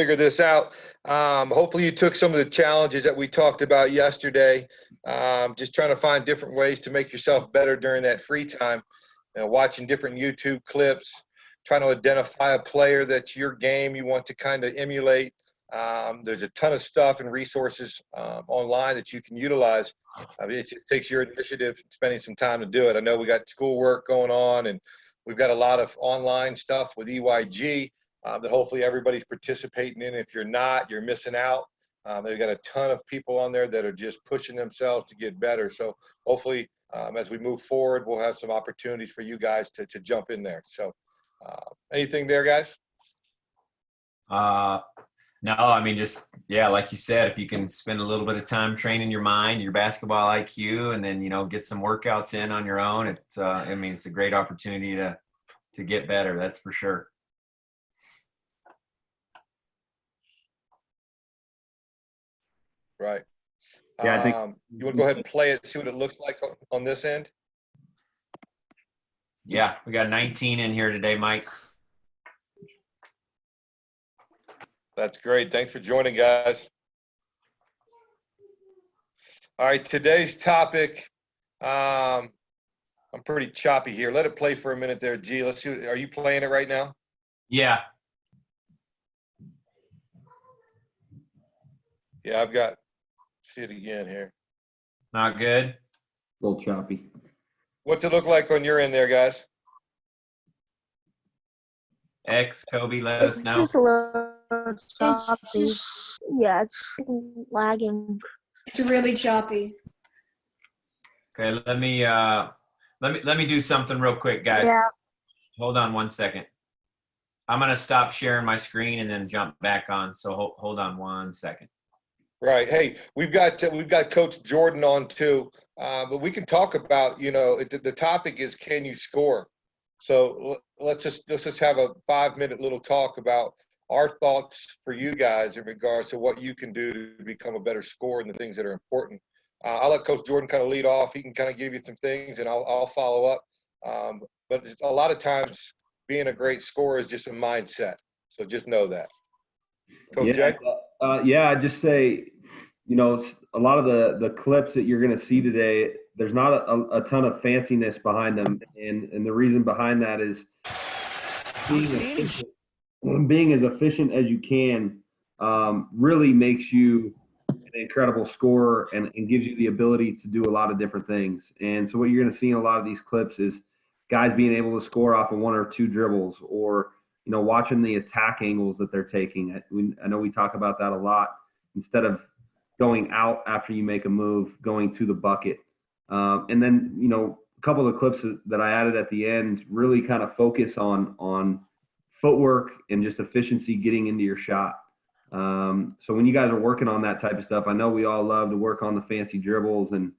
figure this out. Hopefully you took some of the challenges that we talked about yesterday, just trying to find different ways to make yourself better during that free time, watching different YouTube clips, trying to identify a player that's your game you want to kind of emulate. There's a ton of stuff and resources online that you can utilize. It just takes your initiative, spending some time to do it. I know we got schoolwork going on, and we've got a lot of online stuff with EYG that hopefully everybody's participating in. If you're not, you're missing out. They've got a ton of people on there that are just pushing themselves to get better. So hopefully as we move forward, we'll have some opportunities for you guys to jump in there. So anything there, guys? No, I mean, just, yeah, like you said, if you can spend a little bit of time training your mind, your basketball IQ, and then, get some workouts in on your own, it's a great opportunity to get better. That's for sure. Right. Yeah, I think you want to go ahead and play it, see what it looks like on this end? Yeah, we got 19 in here today, Mike. That's great. Thanks for joining, guys. All right, today's topic, I'm pretty choppy here. Let it play for a minute there, G. Let's see. Are you playing it right now? Yeah. Yeah, I've got – see it again here. Not good? a little choppy. What's it look like on your end there, guys? X, Kobe, let us know. Just a little choppy. Yeah, it's lagging. It's really choppy. Okay, let me do something real quick, guys. Yeah. Hold on one second. I'm gonna stop sharing my screen and then jump back on. So hold on one second. Right. Hey, we've got Coach Jordan on too, but we can talk about, the topic is, can you score? So let's just have a 5-minute little talk about our thoughts for you guys in regards to what you can do to become a better scorer and the things that are important. I'll let Coach Jordan kind of lead off. He can kind of give you some things, and I'll follow up. But a lot of times, being a great scorer is just a mindset. So just know that. Coach Jay? I'd just say, a lot of the clips that you're going to see today, there's not a ton of fanciness behind them. And the reason behind that is being as efficient as you can really makes you an incredible scorer and gives you the ability to do a lot of different things. And so what you're going to see in a lot of these clips is guys being able to score off of 1 or 2 dribbles, or watching the attack angles that they're taking. I know we talk about that a lot. Instead of going out after you make a move, going to the bucket. And then, a couple of the clips that I added at the end really kind of focus on footwork and just efficiency getting into your shot. So when you guys are working on that type of stuff, I know we all love to work on the fancy dribbles and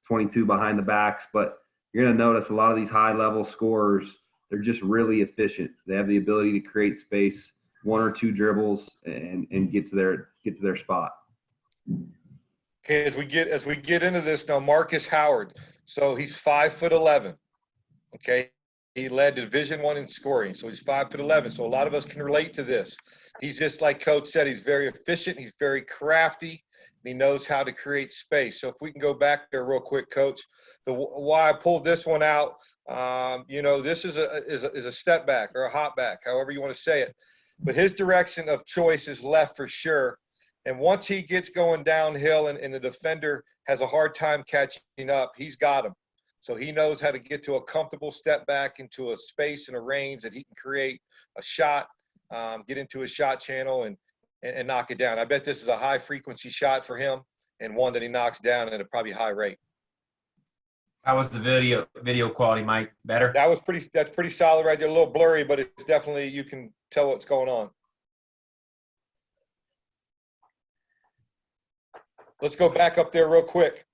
22 behind the backs, but you're going to notice a lot of these high-level scorers, they're just really efficient. They have the ability to create space, 1 or 2 dribbles, and get to their spot. Okay, as we get into this now, Marcus Howard. So he's 5'11". Okay, he led Division I in scoring, so he's 5'11". So a lot of us can relate to this. He's just like Coach said. He's very efficient. He's very crafty. He knows how to create space. So if we can go back there real quick, Coach, why I pulled this one out. This is a step back or a hop back, however you want to say it. But his direction of choice is left for sure. And once he gets going downhill and the defender has a hard time catching up, he's got him. So he knows how to get to a comfortable step back into a space and a range that he can create a shot, get into a shot channel and knock it down. I bet this is a high-frequency shot for him and one that he knocks down at a probably high rate. How was the video quality, Mike? Better? That's pretty solid right there. A little blurry, but it's definitely, you can tell what's going on. Let's go back up there real quick.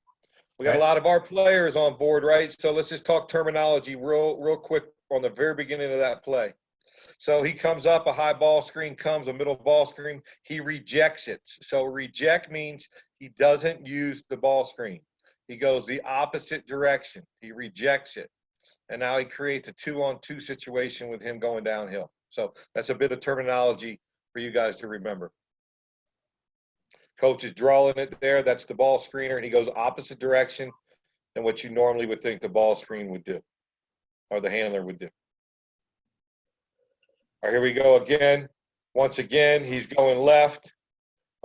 We got a lot of our players on board, right? So let's just talk terminology real quick on the very beginning of that play. So he comes up, a high ball screen comes, a middle ball screen. He rejects it. So reject means he doesn't use the ball screen. He goes the opposite direction. He rejects it. And now he creates a 2-on-2 situation with him going downhill. So that's a bit of terminology for you guys to remember. Coach is drawing it there. That's the ball screener, and he goes opposite direction than what you normally would think the ball screen would do, or the handler would do. All right, here we go again. Once again, he's going left.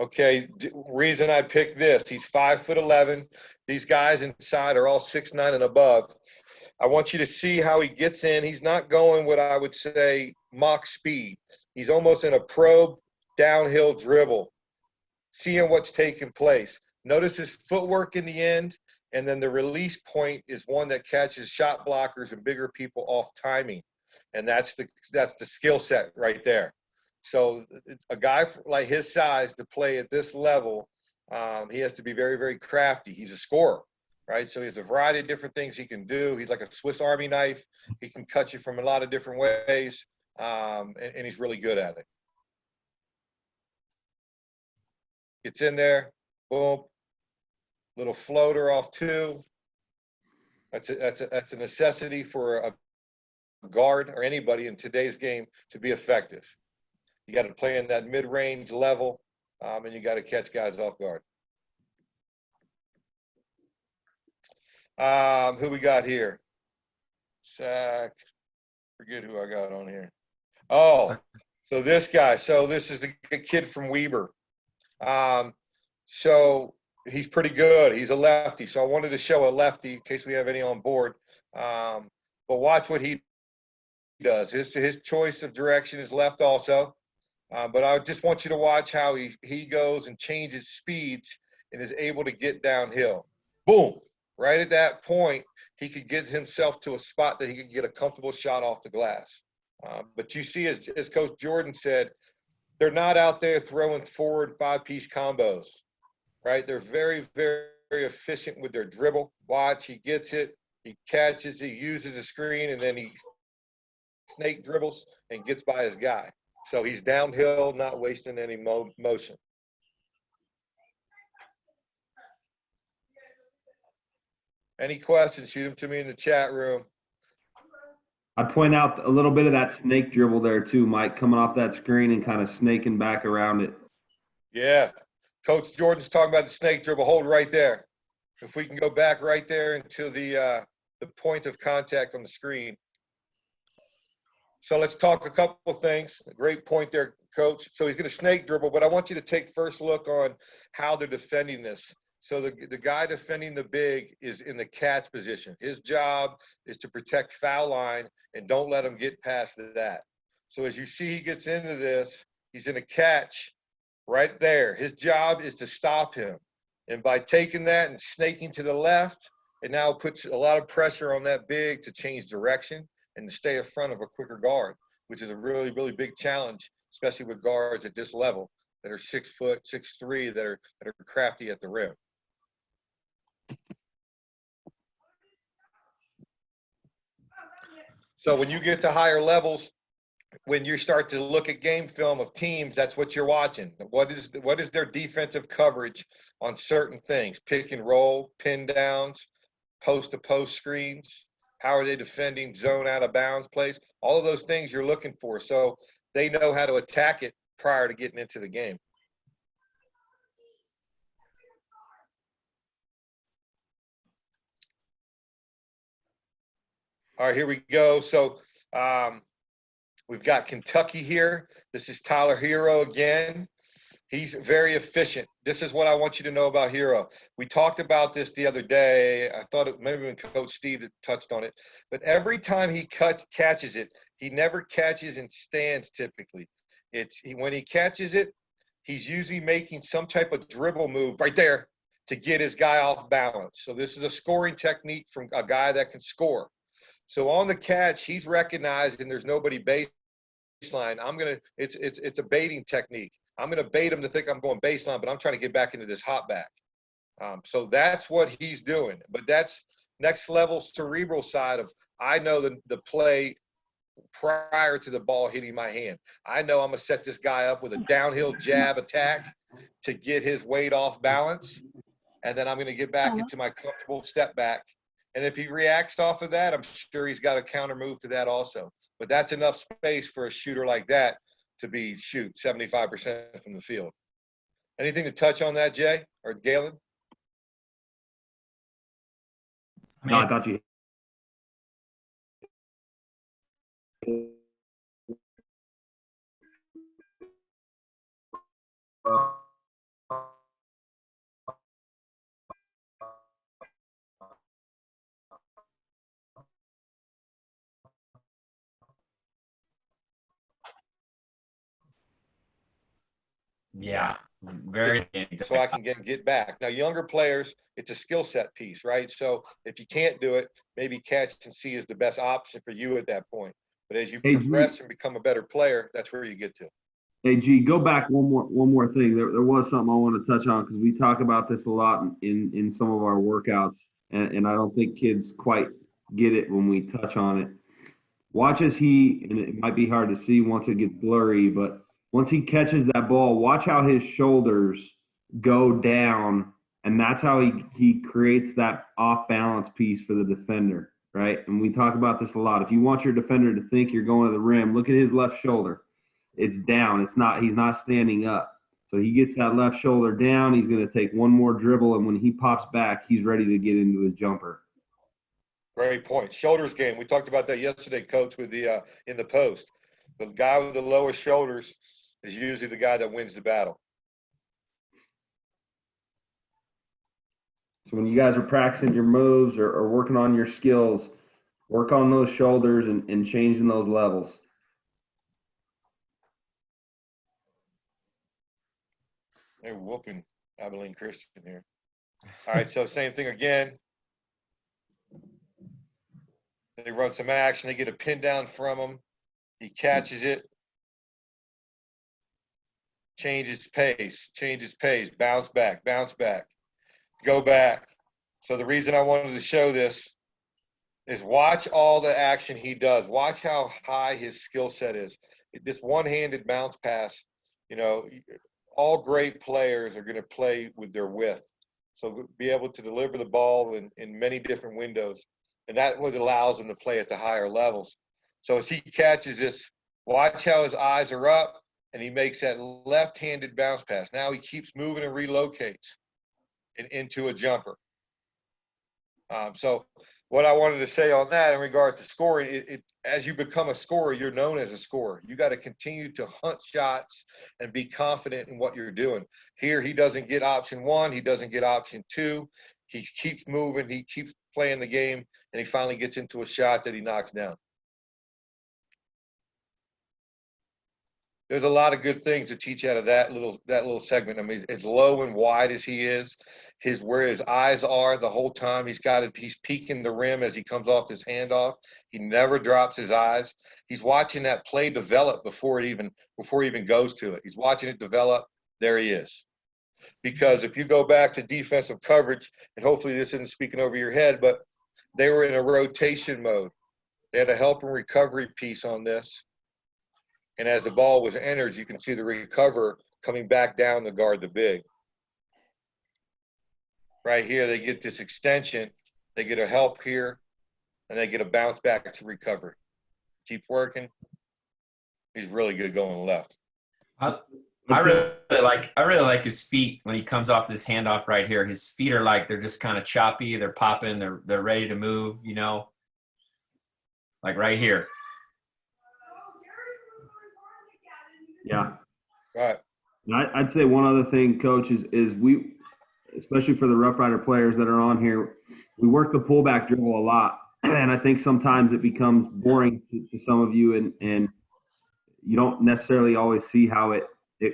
Okay, reason I picked this, he's 5'11". These guys inside are all 6'9" and above. I want you to see how he gets in. He's not going what I would say mock speed. He's almost in a probe downhill dribble, seeing what's taking place. Notice his footwork in the end, and then the release point is one that catches shot blockers and bigger people off timing. And that's the skill set right there. So a guy like his size to play at this level, he has to be very, very crafty. He's a scorer, right? So he has a variety of different things he can do. He's like a Swiss Army knife. He can cut you from a lot of different ways, and he's really good at it. Gets in there, boom, little floater off two. That's a necessity for a guard or anybody in today's game to be effective. You got to play in that mid-range level, and you got to catch guys off guard. Who we got here? Sack. Forget who I got on here. Oh, so this guy. So this is the kid from Weber. So he's pretty good. He's a lefty. So I wanted to show a lefty in case we have any on board. But watch what he does. His choice of direction is left also. But I just want you to watch how he goes and changes speeds and is able to get downhill. Boom. Right at that point, he could get himself to a spot that he could get a comfortable shot off the glass. But you see, as Coach Jordan said, they're not out there throwing 4- and 5-piece combos, right? They're very, very, very efficient with their dribble. Watch, he gets it, he catches, he uses a screen, and then he snake dribbles and gets by his guy. So he's downhill, not wasting any motion. Any questions, shoot them to me in the chat room. I'd point out a little bit of that snake dribble there too, Mike, coming off that screen and kind of snaking back around it. Yeah. Coach Jordan's talking about the snake dribble. Hold right there. If we can go back right there into the point of contact on the screen. So let's talk a couple things. Great point there, Coach. So he's going to snake dribble, but I want you to take first look on how they're defending this. So the guy defending the big is in the catch position. His job is to protect foul line and don't let him get past that. So as you see, he gets into this, he's in a catch right there. His job is to stop him. And by taking that and snaking to the left, it now puts a lot of pressure on that big to change direction and to stay in front of a quicker guard, which is a really, really big challenge, especially with guards at this level that are 6 foot, 6'3", that are crafty at the rim. So when you get to higher levels, when you start to look at game film of teams, that's what you're watching. What is their defensive coverage on certain things? Pick and roll, pin downs, post-to-post screens. How are they defending zone out of bounds plays? All of those things you're looking for. So they know how to attack it prior to getting into the game. All right, here we go. So we've got Kentucky here. This is Tyler Hero again. He's very efficient. This is what I want you to know about Hero. We talked about this the other day. I thought it maybe when Coach Steve touched on it. But every time he catches it, he never catches in stands typically. When he catches it, he's usually making some type of dribble move right there to get his guy off balance. So this is a scoring technique from a guy that can score. So on the catch, he's recognized, and there's nobody baseline. It's a baiting technique. I'm gonna bait him to think I'm going baseline, but I'm trying to get back into this hot back. So that's what he's doing. But that's next level cerebral side of, I know the play prior to the ball hitting my hand. I know I'm gonna set this guy up with a downhill jab attack to get his weight off balance, and then I'm gonna get back into my comfortable step back. And if he reacts off of that, I'm sure he's got a counter move to that also. But that's enough space for a shooter like that to be 75% from the field. Anything to touch on that, Jay or Galen? No, I got you. Yeah, very. So I can get back. Now, younger players, it's a skill set piece, right? So if you can't do it, maybe catch and see is the best option for you at that point. But as you Hey, progress and become a better player, that's where you get to. Hey, G, go back one more thing. There was something I want to touch on because we talk about this a lot in some of our workouts, and I don't think kids quite get it when we touch on it. Watch as and it might be hard to see once it gets blurry, but once he catches that ball, watch how his shoulders go down, and that's how he creates that off balance piece for the defender, right? And we talk about this a lot. If you want your defender to think you're going to the rim, look at his left shoulder. It's down. He's not standing up. So he gets that left shoulder down. He's going to take one more dribble, and when he pops back, he's ready to get into his jumper. Great point. Shoulders game. We talked about that yesterday, Coach, with the in the post. The guy with the lowest shoulders is usually the guy that wins the battle. So when you guys are practicing your moves or working on your skills, work on those shoulders and changing those levels. They're whooping Abilene Christian here. All right, so same thing again. They run some action. They get a pin down from him. He catches it. Changes pace, bounce back, go back. So the reason I wanted to show this is watch all the action he does. Watch how high his skill set is. This one-handed bounce pass, all great players are going to play with their width. So be able to deliver the ball in many different windows. And that's what allows them to play at the higher levels. So as he catches this, watch how his eyes are up, and he makes that left-handed bounce pass. Now he keeps moving and relocates into a jumper. So what I wanted to say on that in regard to scoring, as you become a scorer, you're known as a scorer. You got to continue to hunt shots and be confident in what you're doing. Here, he doesn't get option one. He doesn't get option two. He keeps moving. He keeps playing the game, and he finally gets into a shot that he knocks down. There's a lot of good things to teach out of that little segment. I mean, as low and wide as he is, where his eyes are the whole time, he's peeking the rim as he comes off his handoff. He never drops his eyes. He's watching that play develop before he even goes to it. He's watching it develop. There he is. Because if you go back to defensive coverage, and hopefully this isn't speaking over your head, but they were in a rotation mode. They had a help and recovery piece on this. And as the ball was entered, you can see the recover coming back down to guard the big. Right here, they get this extension. They get a help here, and they get a bounce back to recover. Keep working. He's really good going left. I really like his feet when he comes off this handoff right here. His feet are like they're just kind of choppy. They're popping. They're ready to move. Like right here. Yeah. Right. I'd say one other thing, Coach, is we, especially for the Rough Rider players that are on here, we work the pullback dribble a lot, and I think sometimes it becomes boring to some of you, and you don't necessarily always see how it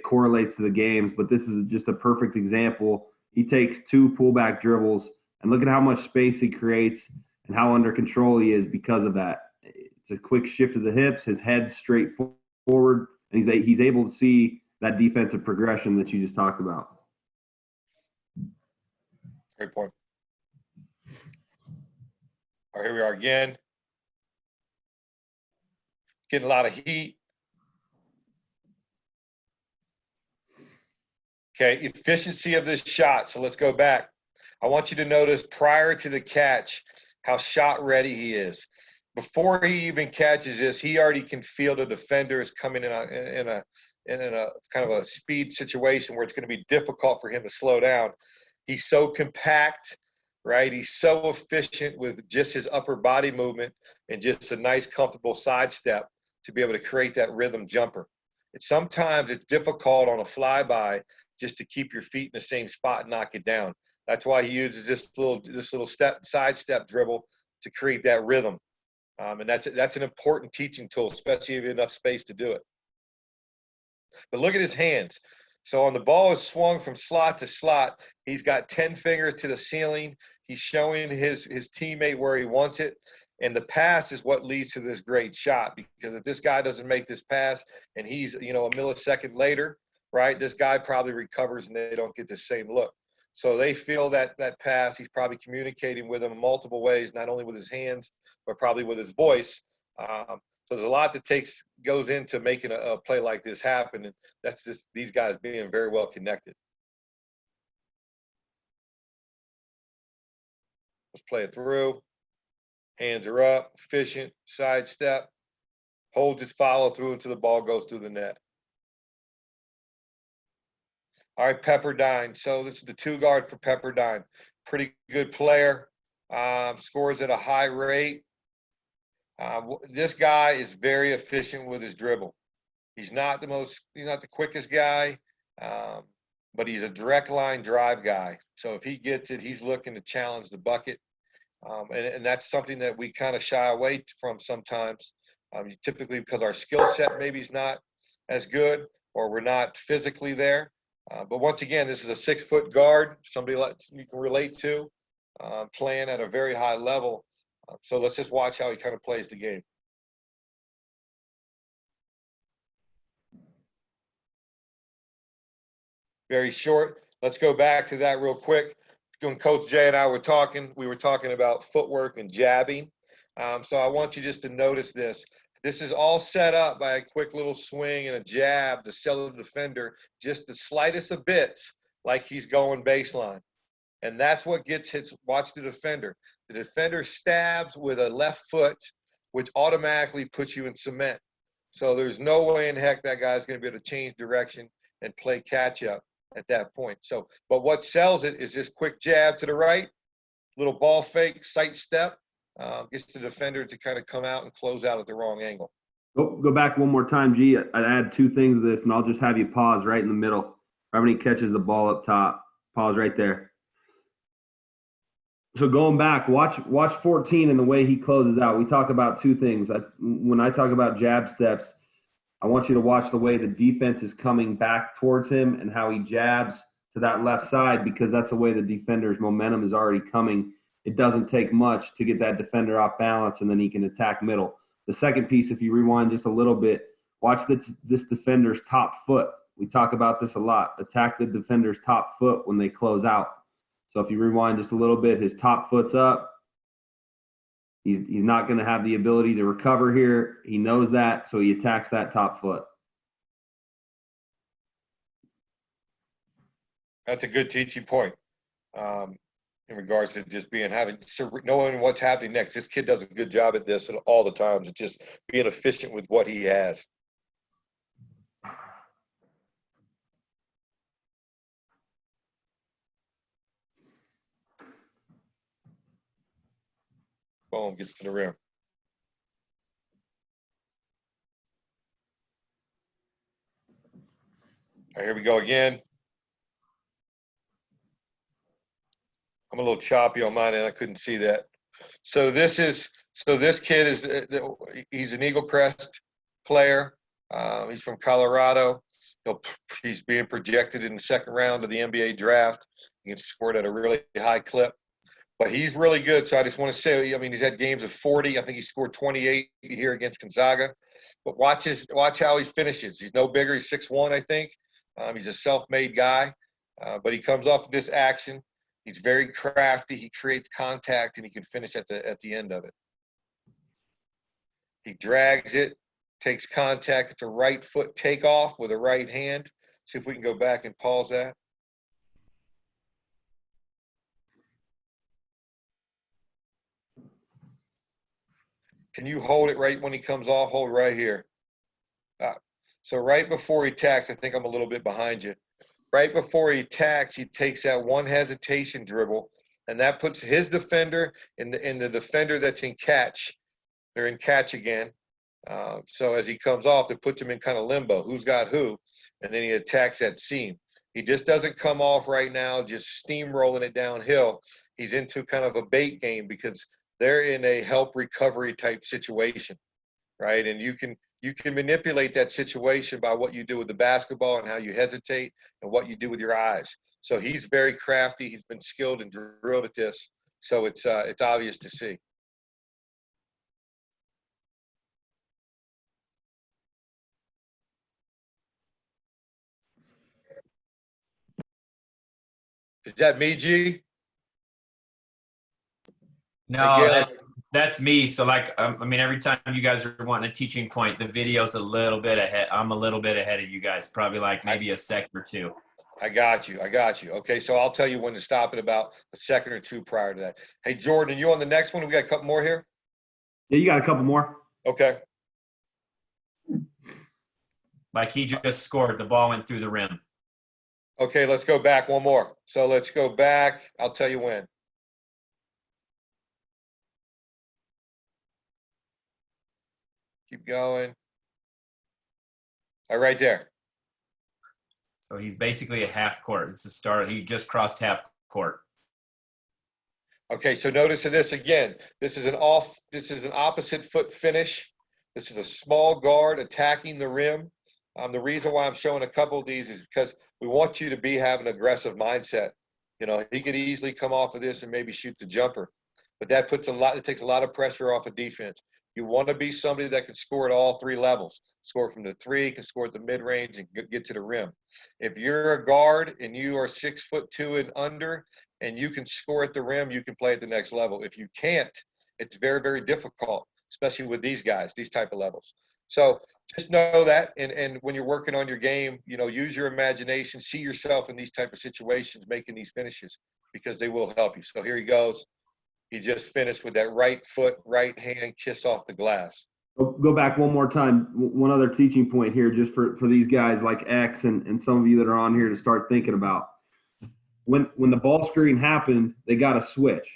correlates to the games. But this is just a perfect example. He takes 2 pullback dribbles, and look at how much space he creates and how under control he is because of that. It's a quick shift of the hips, his head straight forward. And he's able to see that defensive progression that you just talked about. Great point. All right, here we are again. Getting a lot of heat. Okay, efficiency of this shot. So let's go back. I want you to notice prior to the catch how shot ready he is. before he even catches this, he already can feel the defender is coming in a kind of a speed situation where it's going to be difficult for him to slow down. He's so compact, right? He's so efficient with just his upper body movement and just a nice, comfortable sidestep to be able to create that rhythm jumper. Sometimes it's difficult on a flyby just to keep your feet in the same spot and knock it down. That's why he uses this little sidestep dribble to create that rhythm. And that's an important teaching tool, especially if you have enough space to do it. But look at his hands. So on the ball is swung from slot to slot. He's got 10 fingers to the ceiling. He's showing his teammate where he wants it. And the pass is what leads to this great shot, because if this guy doesn't make this pass and he's, a millisecond later, right, this guy probably recovers and they don't get the same look. So they feel that pass. He's probably communicating with them in multiple ways, not only with his hands, but probably with his voice. So there's a lot that goes into making a play like this happen. And that's just these guys being very well connected. Let's play it through. Hands are up, efficient, sidestep, holds his follow through until the ball goes through the net. All right, Pepperdine. So this is the 2-guard for Pepperdine. Pretty good player, scores at a high rate. This guy is very efficient with his dribble. He's not the quickest guy, but he's a direct line drive guy. So if he gets it, he's looking to challenge the bucket. And that's something that we kind of shy away from sometimes, typically because our skill set maybe is not as good or we're not physically there. But once again, this is a 6-foot guard, somebody you can relate to, playing at a very high level. So let's just watch how he kind of plays the game. Very short. Let's go back to that real quick. When Coach Jay and I were talking, we were talking about footwork and jabbing. So I want you just to notice this. This is all set up by a quick little swing and a jab to sell the defender just the slightest of bits, like he's going baseline. And that's what gets hits. Watch the defender. The defender stabs with a left foot, which automatically puts you in cement. So there's no way in heck that guy's going to be able to change direction and play catch up at that point. So, but what sells it is this quick jab to the right, little ball fake, sight step, gets the defender to kind of come out and close out at the wrong angle. Go back one more time, G. I'd add 2 things to this, and I'll just have you pause right in the middle. How many catches the ball up top? Pause right there. So going back, watch 14 and the way he closes out. We talk about 2 things. When I talk about jab steps, I want you to watch the way the defense is coming back towards him and how he jabs to that left side, because that's the way the defender's momentum is already coming. It doesn't take much to get that defender off balance, and then he can attack middle. The second piece, if you rewind just a little bit, watch this defender's top foot. We talk about this a lot. Attack the defender's top foot when they close out. So if you rewind just a little bit, his top foot's up. He's not going to have the ability to recover here. He knows that, so he attacks that top foot. That's a good teaching point in regards to just knowing what's happening next. This kid does a good job at this at all the times. It's just being efficient with what he has. Boom, gets to the rim. All right, here we go again. I'm a little choppy on mine, and I couldn't see that. So this kid is he's an Eagle Crest player. He's from Colorado. He's being projected in the 2nd round of the NBA draft. He scored at a really high clip. But he's really good, so I just want to say, he's had games of 40. I think he scored 28 here against Gonzaga. But watch how he finishes. He's no bigger. He's 6'1", I think. He's a self-made guy. But he comes off this action. He's very crafty. He creates contact, and he can finish at the end of it. He drags it, takes contact at the right foot takeoff with a right hand. See if we can go back and pause that. Can you hold it right when he comes off? Hold right here. So right before he tacks, I think I'm a little bit behind you. Right before he tacks, he takes that one hesitation dribble, and that puts his defender in the defender that's in catch. They're in catch again. So as he comes off, it puts him in kind of limbo. Who's got who? And then he attacks that seam. He just doesn't come off right now, just steamrolling it downhill. He's into kind of a bait game because they're in a help recovery type situation, right? And you can manipulate that situation by what you do with the basketball and how you hesitate and what you do with your eyes. So he's very crafty. He's been skilled and drilled at this. So it's obvious to see. Is that me, G? No, Hey, Gail. that's me. So like, I mean, every time you guys are wanting a teaching point, the video's a little bit ahead. I'm a little bit ahead of you guys, probably like maybe a second or two. I got you. Okay, so I'll tell you when to stop at about a second or two prior to that. Hey, Jordan, you on the next one? We got a couple more here? Yeah, you got a couple more. Okay. Like he just scored, the ball went through the rim. Okay, let's go back one more. So let's go back. I'll tell you when. Keep going. All right, there. So he's basically a half court. It's a start. He just crossed half court. Okay, so notice this again. This is an opposite foot finish. This is a small guard attacking the rim. The reason why I'm showing a couple of these is because we want you to have an aggressive mindset. You know, he could easily come off of this and maybe shoot the jumper, but that it takes a lot of pressure off of defense. You want to be somebody that can score at all three levels. Score from the three, can score at the mid-range, and get to the rim. If you're a guard and you are 6'2" and under, and you can score at the rim, you can play at the next level. If you can't, it's very, very difficult, especially with these guys, these type of levels. So just know that, and when you're working on your game, you know, use your imagination, see yourself in these type of situations, making these finishes, because they will help you. So here he goes. He just finished with that right foot, right hand kiss off the glass. Go back one more time. One other teaching point here, just for these guys like X and some of you that are on here to start thinking about. When the ball screen happened, they got a switch,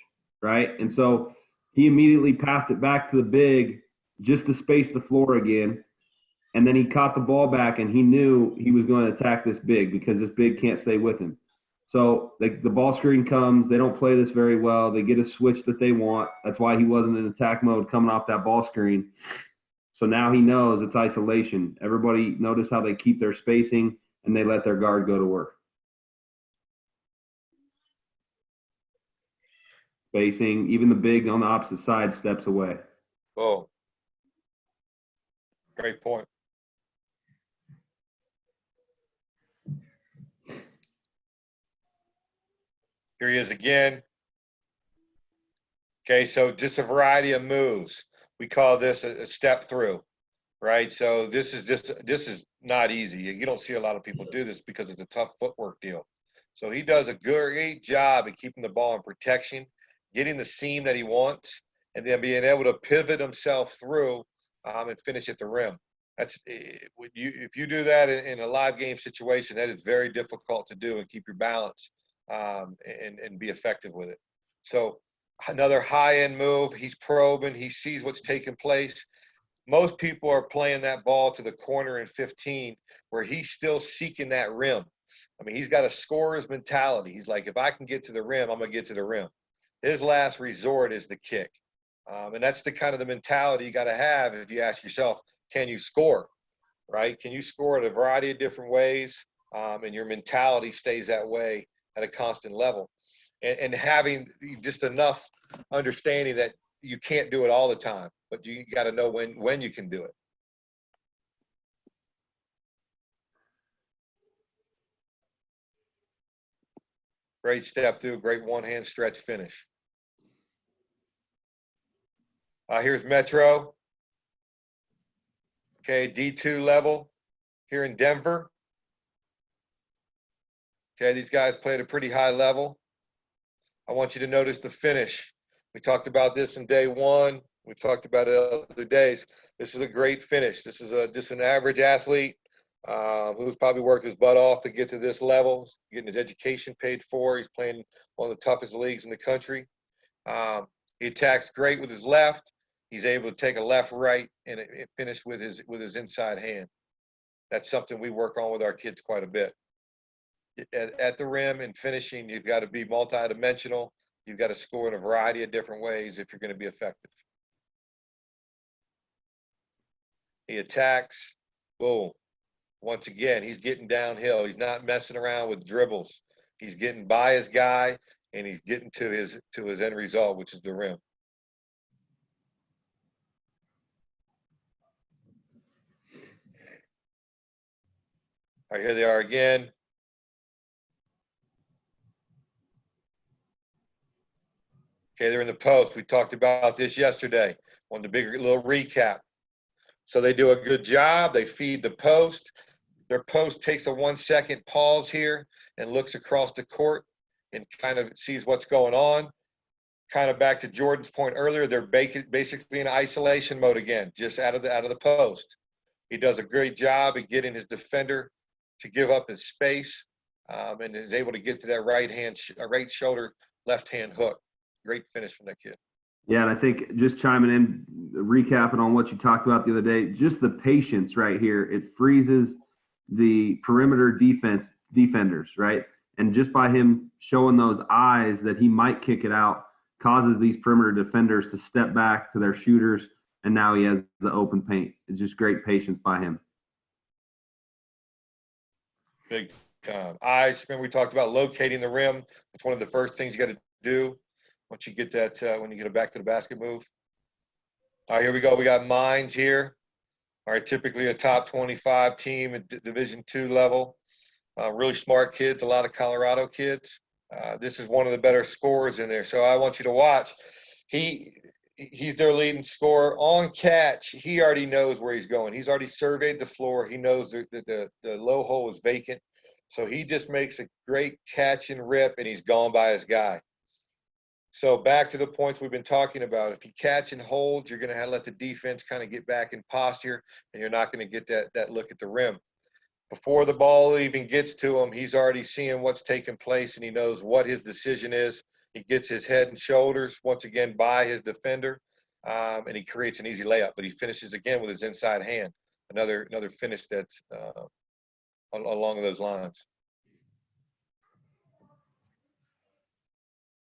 right? And so he immediately passed it back to the big just to space the floor again. And then he caught the ball back, and he knew he was going to attack this big because this big can't stay with him. So the ball screen comes. They don't play this very well. They get a switch that they want. That's why he wasn't in attack mode coming off that ball screen. So now he knows it's isolation. Everybody notice how they keep their spacing, and they let their guard go to work. Spacing, even the big on the opposite side steps away. Oh, great point. Here he is again. Okay, so just a variety of moves. We call this a step through, right? So this is not easy. You don't see a lot of people do this because it's a tough footwork deal. So he does a great job at keeping the ball in protection, getting the seam that he wants, and then being able to pivot himself through and finish at the rim. If you do that in a live game situation, that is very difficult to do and keep your balance and be effective with it. So another high-end move. He's probing. He sees what's taking place. Most people are playing that ball to the corner in 15 where he's still seeking that rim. I mean, he's got a scorer's mentality. He's like, if I can get to the rim, I'm going to get to the rim. His last resort is the kick. And that's the kind of the mentality you got to have if you ask yourself, can you score, right? Can you score in a variety of different ways? And your mentality stays that way at a constant level. And having just enough understanding that you can't do it all the time, but you got to know when you can do it. Great step through, great one-hand stretch finish. Here's Metro. Okay, D2 level here in Denver. Okay, these guys play at a pretty high level. I want you to notice the finish. We talked about this in day one. We talked about it the other days. This is a great finish. This is just an average athlete who's probably worked his butt off to get to this level, getting his education paid for. He's playing one of the toughest leagues in the country. He attacks great with his left. He's able to take a left, right, and finish with his inside hand. That's something we work on with our kids quite a bit. At the rim and finishing, you've got to be multidimensional. You've got to score in a variety of different ways if you're going to be effective. He attacks, boom. Once again, he's getting downhill. He's not messing around with dribbles. He's getting by his guy, and he's getting to his end result, which is the rim. All right, here they are again. Okay, they're in the post. We talked about this yesterday on the bigger little recap. So they do a good job. They feed the post. Their post takes a 1-second pause here and looks across the court and kind of sees what's going on. Kind of back to Jordan's point earlier, they're basically in isolation mode again, just out of the post. He does a great job at getting his defender to give up his space and is able to get to that right shoulder, left hand hook. Great finish from that kid. Yeah, and I think just chiming in, recapping on what you talked about the other day, just the patience right here. It freezes the perimeter defenders, right? And just by him showing those eyes that he might kick it out causes these perimeter defenders to step back to their shooters, and now he has the open paint. It's just great patience by him. Big time. Eyes, remember we talked about locating the rim. It's one of the first things you got to do once you get that, when you get it back to the basket move. All right, here we go. We got Mines here. All right, typically a top 25 team at Division II level. Really smart kids, a lot of Colorado kids. This is one of the better scorers in there. So I want you to watch. He's their leading scorer. On catch, he already knows where he's going. He's already surveyed the floor. He knows that the low hole is vacant. So he just makes a great catch and rip, and he's gone by his guy. So back to the points we've been talking about. If you catch and hold, you're going to let the defense kind of get back in posture, and you're not going to get that look at the rim. Before the ball even gets to him, he's already seeing what's taking place, and he knows what his decision is. He gets his head and shoulders, once again, by his defender, and he creates an easy layup. But he finishes again with his inside hand. Another finish that's along those lines.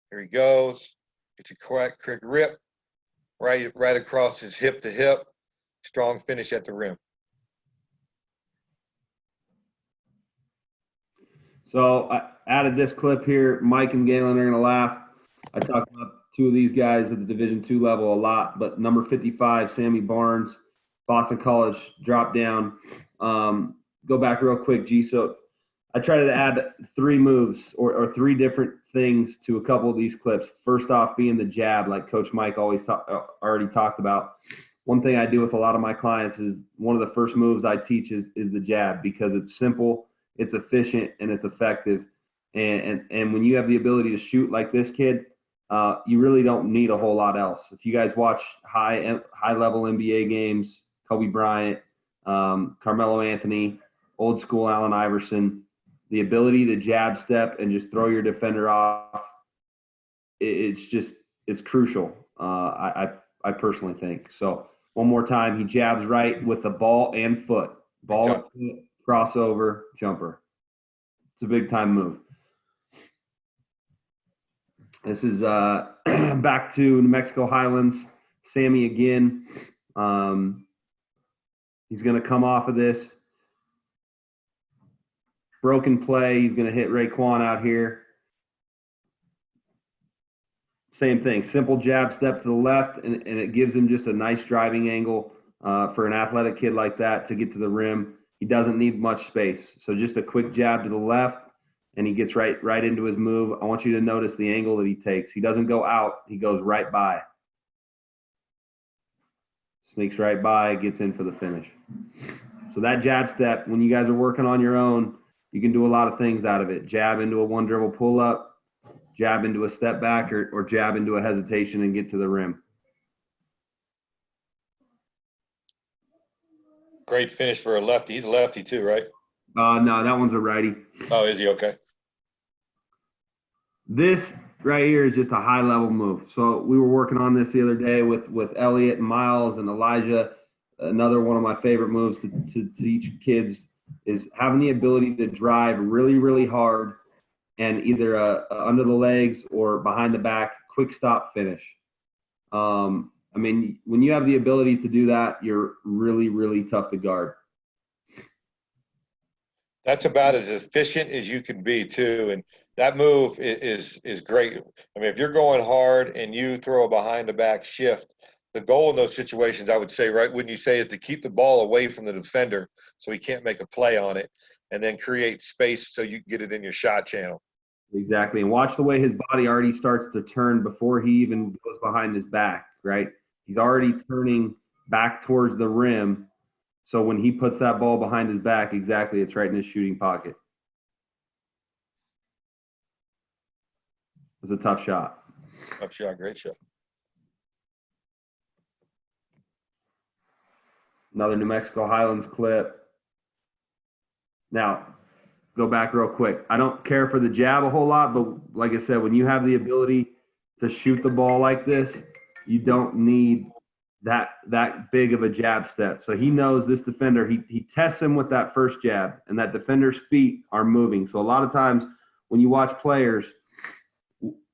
Here he goes. It's a quick rip right across his hip to hip. Strong finish at the rim. So I added this clip here. Mike and Galen are going to laugh. I talked about two of these guys at the Division II level a lot, but number 55, Sammy Barnes, Boston College, drop down. Go back real quick, G. So I tried to add 3 moves or 3 different things to a couple of these clips. First off being the jab, like Coach Mike already talked about. One thing I do with a lot of my clients is one of the first moves I teach is the jab, because it's simple, it's efficient, and it's effective. And when you have the ability to shoot like this kid, you really don't need a whole lot else. If you guys watch high level NBA games, Kobe Bryant, Carmelo Anthony, old school Allen Iverson, the ability to jab step and just throw your defender off, it's crucial. I personally think. So one more time, he jabs right with the ball and foot. Ball and foot, crossover, jumper. It's a big time move. This is back to New Mexico Highlands. Sammy again. He's going to come off of this. Broken play. He's going to hit Raekwon out here. Same thing. Simple jab step to the left, and it gives him just a nice driving angle for an athletic kid like that to get to the rim. He doesn't need much space. So just a quick jab to the left, and he gets right into his move. I want you to notice the angle that he takes. He doesn't go out. He goes right by. Sneaks right by, gets in for the finish. So that jab step, when you guys are working on your own, you can do a lot of things out of it. Jab into a one dribble pull up, jab into a step back, or jab into a hesitation and get to the rim. Great finish for a lefty. He's a lefty too, right? No, that one's a righty. Oh, is he? Okay. This right here is just a high level move. So we were working on this the other day with Elliot and Miles and Elijah. Another one of my favorite moves to teach kids is having the ability to drive really, really hard and either under the legs or behind the back, quick stop finish. I mean, when you have the ability to do that, you're really, really tough to guard. That's about as efficient as you can be too, and that move is great. I mean, if you're going hard and you throw a behind the back shift, the goal in those situations, I would say, right, wouldn't you say, is to keep the ball away from the defender so he can't make a play on it, and then create space so you can get it in your shot channel. Exactly. And watch the way his body already starts to turn before he even goes behind his back, right? He's already turning back towards the rim. So when he puts that ball behind his back, exactly, it's right in his shooting pocket. It's a tough shot. Tough shot, great shot. Another New Mexico Highlands clip. Now, go back real quick. I don't care for the jab a whole lot, but like I said, when you have the ability to shoot the ball like this, you don't need that big of a jab step. So he knows this defender, he tests him with that first jab, and that defender's feet are moving. So a lot of times when you watch players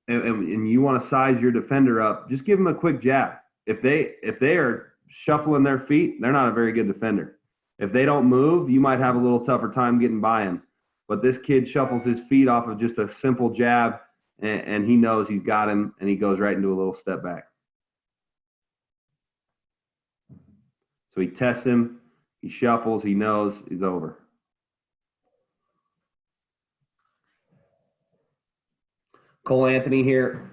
and you want to size your defender up, just give them a quick jab. If they are shuffling their feet, they're not a very good defender. If they don't move, you might have a little tougher time getting by him. But this kid shuffles his feet off of just a simple jab, and he knows he's got him, and he goes right into a little step back. So he tests him, he shuffles, he knows he's over. Cole Anthony here,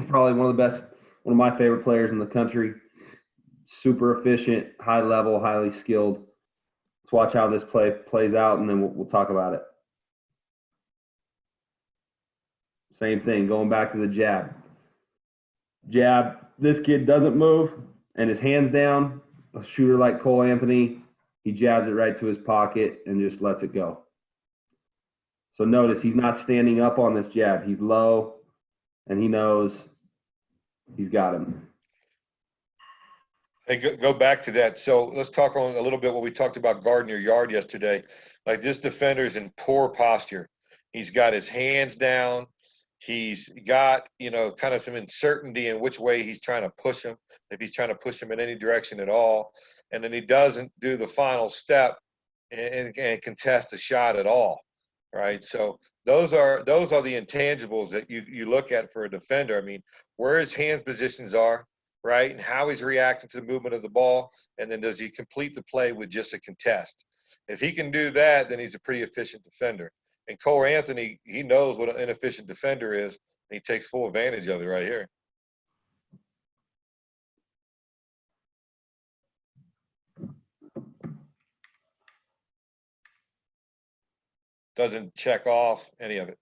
probably one of my favorite players in the country. Super efficient, high level, highly skilled. Let's watch how this play plays out, and then we'll talk about it. Same thing, going back to the jab. Jab, this kid doesn't move, and his hands down. A shooter like Cole Anthony, he jabs it right to his pocket and just lets it go. So notice he's not standing up on this jab. He's low, and he knows he's got him. Hey, go back to that. So let's talk on a little bit what we talked about guarding your yard yesterday. Like, this defender's in poor posture. He's got his hands down. He's got, kind of some uncertainty in which way he's trying to push him, if he's trying to push him in any direction at all. And then he doesn't do the final step and contest the shot at all, right? So those are the intangibles that you look at for a defender. I mean, where his hands positions are, right, and how he's reacting to the movement of the ball, and then does he complete the play with just a contest? If he can do that, then he's a pretty efficient defender. And Cole Anthony, he knows what an inefficient defender is, and he takes full advantage of it right here. Doesn't check off any of it.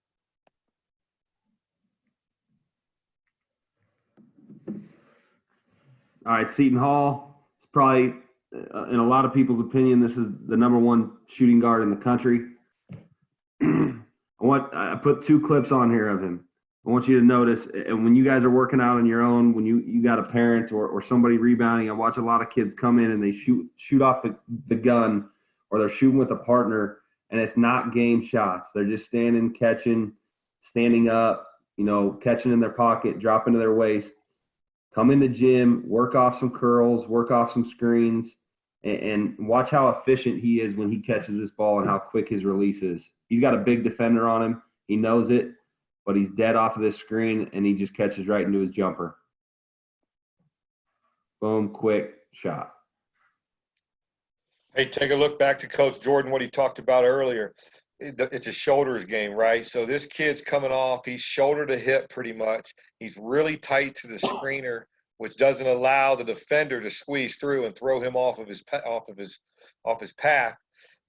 All right, Seton Hall is probably, in a lot of people's opinion, this is the #1 shooting guard in the country. I put 2 clips on here of him. I want you to notice, and when you guys are working out on your own, when you got a parent or somebody rebounding, I watch a lot of kids come in and they shoot off the gun, or they're shooting with a partner, and it's not game shots. They're just standing, catching, standing up, catching in their pocket, dropping to their waist. Come in the gym, work off some curls, work off some screens, and watch how efficient he is when he catches this ball and how quick his release is. He's got a big defender on him. He knows it, but he's dead off of this screen, and he just catches right into his jumper. Boom, quick shot. Hey, take a look back to Coach Jordan, what he talked about earlier. It's a shoulders game, right? So this kid's coming off. He's shoulder to hip pretty much. He's really tight to the screener, which doesn't allow the defender to squeeze through and throw him off of his path.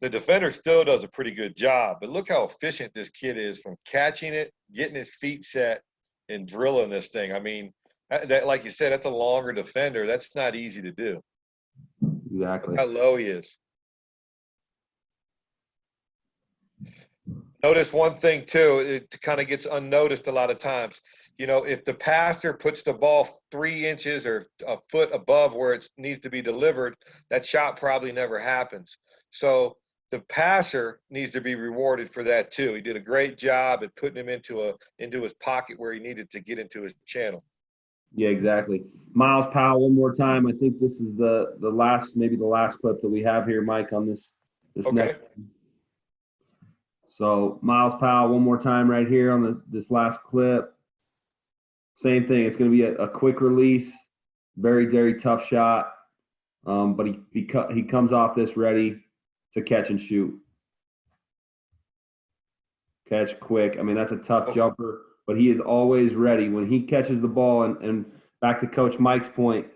The defender still does a pretty good job, but look how efficient this kid is from catching it, getting his feet set, and drilling this thing. I mean, that, like you said, that's a longer defender. That's not easy to do. Exactly. Look how low he is. Notice one thing too, it kind of gets unnoticed a lot of times. You know, if the passer puts the ball 3 inches or a foot above where it needs to be delivered, that shot probably never happens. So the passer needs to be rewarded for that too. He did a great job at putting him into his pocket where he needed to get into his channel. Yeah, exactly. Miles Powell, one more time. I think this is the last, maybe the last clip that we have here, Mike, on this Okay. next. So Miles Powell, one more time right here on this last clip. Same thing. It's going to be a quick release, very, very tough shot. But he comes off this ready to catch and shoot. Catch quick. I mean, that's a tough jumper, but he is always ready. When he catches the ball, and back to Coach Mike's point,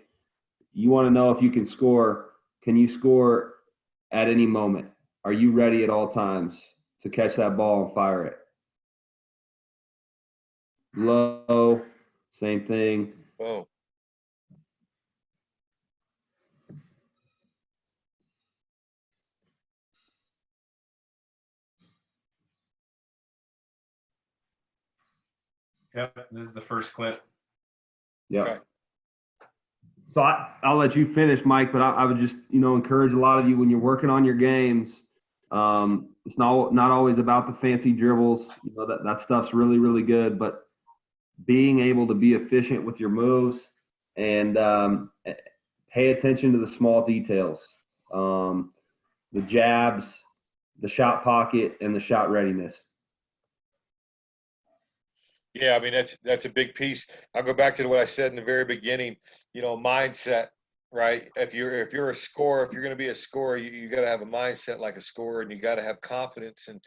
you want to know if you can score. Can you score at any moment? Are you ready at all times to catch that ball and fire it? Low, same thing. Oh. Yep, this is the first clip. Yeah. Okay. So I'll let you finish, Mike, but I would just, encourage a lot of you when you're working on your games. It's not always about the fancy dribbles. That stuff's really, really good, but being able to be efficient with your moves and pay attention to the small details, the jabs, the shot pocket, and the shot readiness. Yeah, I mean that's a big piece. I'll go back to what I said in the very beginning. Mindset, right? If you're a scorer, if you're going to be a scorer, you got to have a mindset like a scorer, and you got to have confidence. And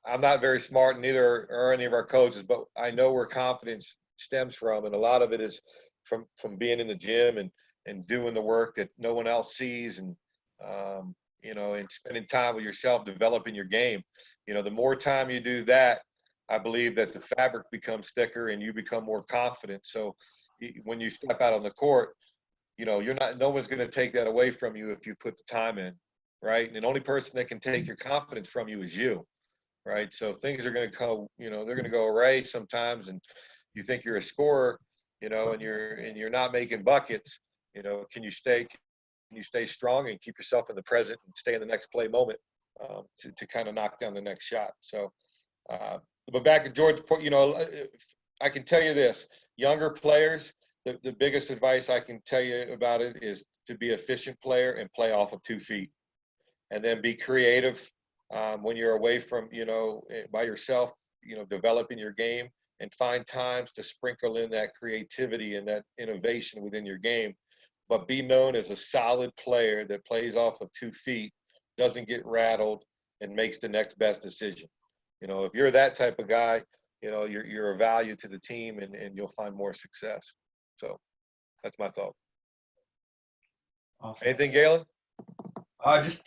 I'm not very smart, neither are any of our coaches, but I know where confidence stems from, and a lot of it is from being in the gym and doing the work that no one else sees, and and spending time with yourself, developing your game. The more time you do that, I believe that the fabric becomes thicker and you become more confident. So when you step out on the court, no one's going to take that away from you if you put the time in, right? And the only person that can take your confidence from you is you, right? So things are going to go, they're going to go away sometimes, and you think you're a scorer, and you're not making buckets. Can you stay strong and keep yourself in the present and stay in the next play moment to kind of knock down the next shot? So. But back to George's point, I can tell you this: younger players, the biggest advice I can tell you about it is to be an efficient player and play off of 2 feet, and then be creative when you're away from, by yourself, developing your game, and find times to sprinkle in that creativity and that innovation within your game. But be known as a solid player that plays off of 2 feet, doesn't get rattled, and makes the next best decision. If you're that type of guy, you're a value to the team, and you'll find more success. So that's my thought. Awesome. Anything, Galen? Just